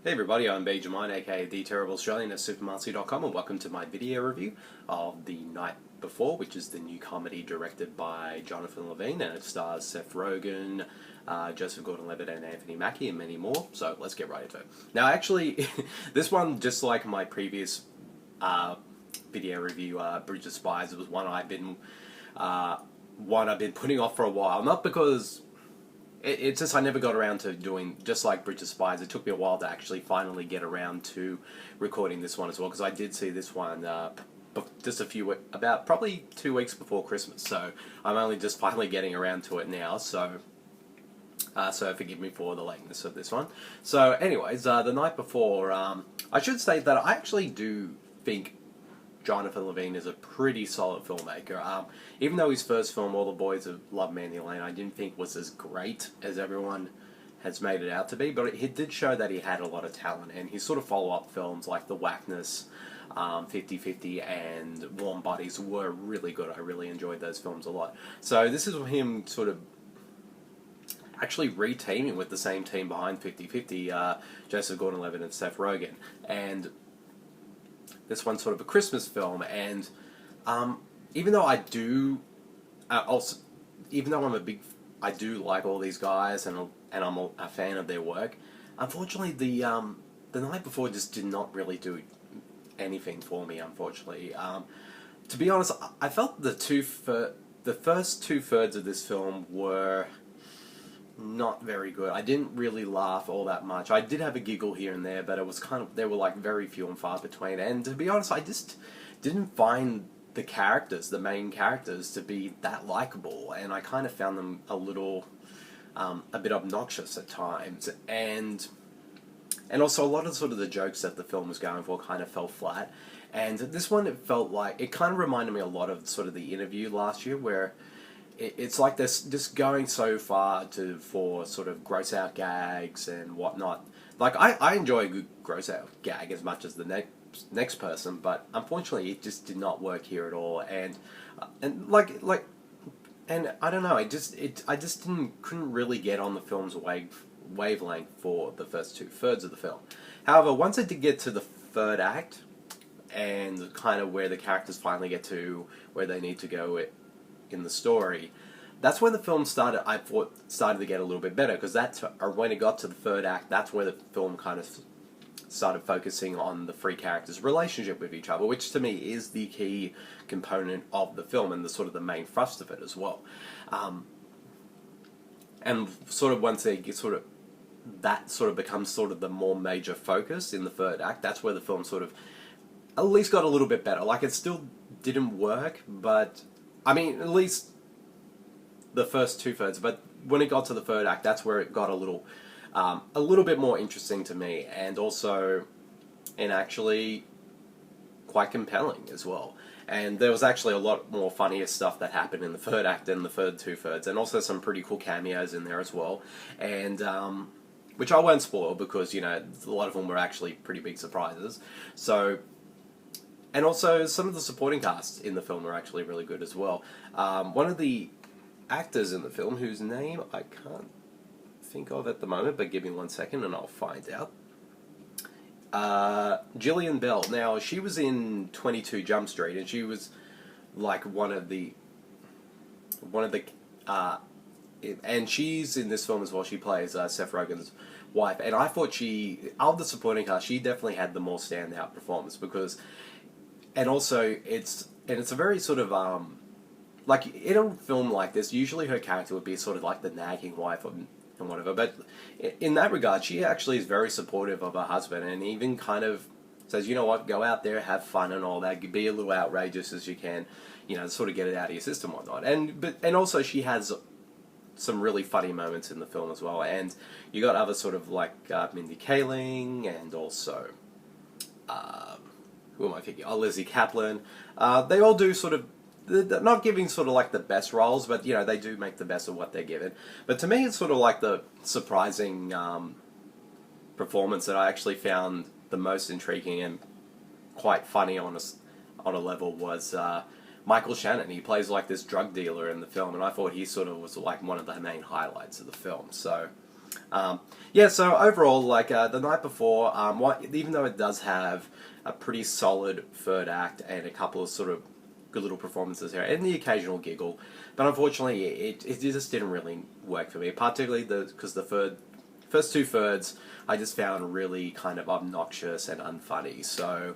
Hey everybody, I'm Benjamin, aka The Terrible Australian at Supermarcy.com, and welcome to my video review of The Night Before, which is the new comedy directed by Jonathan Levine, and it stars Seth Rogen, Joseph Gordon-Levitt, and Anthony Mackie, and many more. So let's get right into it. Now, actually, this one, just like my previous video review, Bridge of Spies, it was one I've been putting off for a while. Not because it's just I never got around to doing, just like Bridge of Spies, it took me a while to actually finally get around to recording this one as well, because I did see this one just about probably 2 weeks before Christmas, so I'm only just finally getting around to it now, so forgive me for the lateness of this one. So anyways, The Night Before, I should say that I actually do think Jonathan Levine is a pretty solid filmmaker. Even though his first film, All the Boys Have Loved Mandy Lane, I didn't think was as great as everyone has made it out to be, but it did show that he had a lot of talent, and his sort of follow-up films like The Whackness, 50-50 and Warm Bodies were really good. I really enjoyed those films a lot. So this is him sort of actually re-teaming with the same team behind 50-50, Joseph Gordon-Levitt and Seth Rogen, and this one's sort of a Christmas film, and even though I do, even though I do like all these guys, and I'm a fan of their work, unfortunately the Night Before just did not really do anything for me. Unfortunately, to be honest, I felt the first 2/3 of this film were not very good. I didn't really laugh all that much. I did have a giggle here and there, but it was they were like very few and far between. And to be honest, I just didn't find the main characters, to be that likable, and I kind of found them a bit obnoxious at times, and also a lot of sort of the jokes that the film was going for kind of fell flat. And this one, it felt like, it kind of reminded me a lot of sort of The Interview last year, where it's like they're just going so far for sort of gross out gags and whatnot. Like, I enjoy a good gross out gag as much as the next person, but unfortunately it just did not work here at all. And I don't know, I just couldn't really get on the film's wavelength for the first 2/3 of the film. However, once I did get to the third act, and kind of where the characters finally get to where they need to go in the story, that's when the film started to get a little bit better, because when it got to the third act, that's where the film kind of started focusing on the three characters' relationship with each other, which to me is the key component of the film and the sort of the main thrust of it as well. And sort of once they get that sort of becomes sort of the more major focus in the third act, that's where the film sort of at least got a little bit better. Like, it still didn't work, but I mean, at least the first 2/3, but when it got to the third act, that's where it got a little bit more interesting to me, and actually quite compelling as well. And there was actually a lot more funnier stuff that happened in the third act than the third 2/3, and also some pretty cool cameos in there as well, and which I won't spoil, because, you know, a lot of them were actually pretty big surprises. So, and also some of the supporting casts in the film are actually really good as well. One of the actors in the film, whose name I can't think of at the moment, but give me 1 second and I'll find out. Jillian Bell. Now, she was in 22 Jump Street, and she was like one of the and she's in this film as well. She plays Seth Rogen's wife, and I thought of the supporting cast, she definitely had the more standout performance, because, and also it's a very sort of like, in a film like this, usually her character would be sort of like the nagging wife and whatever, but in that regard, she actually is very supportive of her husband, and even kind of says, you know what, go out there, have fun and all that, be a little outrageous as you can, you know, sort of get it out of your system and whatnot. And also she has some really funny moments in the film as well, and you got other sort of like Mindy, Kaling, and also who am I thinking? Oh, Lizzy, Caplan. They all do sort of, they're not giving sort of like the best roles, but, you know, they do make the best of what they're given. But to me, it's sort of like the surprising performance that I actually found the most intriguing and quite funny on a level was Michael Shannon. He plays like this drug dealer in the film, and I thought he sort of was like one of the main highlights of the film. So Yeah, so overall, like The Night Before, even though it does have a pretty solid third act and a couple of sort of good little performances here, and the occasional giggle, but unfortunately it just didn't really work for me, particularly because the first two thirds I just found really kind of obnoxious and unfunny, so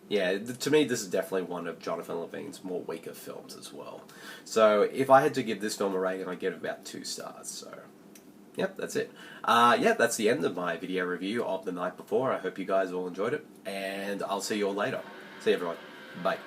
yeah, to me this is definitely one of Jonathan Levine's more weaker films as well. So if I had to give this film a rating, I'd give it about 2 stars, so... Yep, that's it. Yeah, that's the end of my video review of The Night Before. I hope you guys all enjoyed it, and I'll see you all later. See you, everyone. Bye.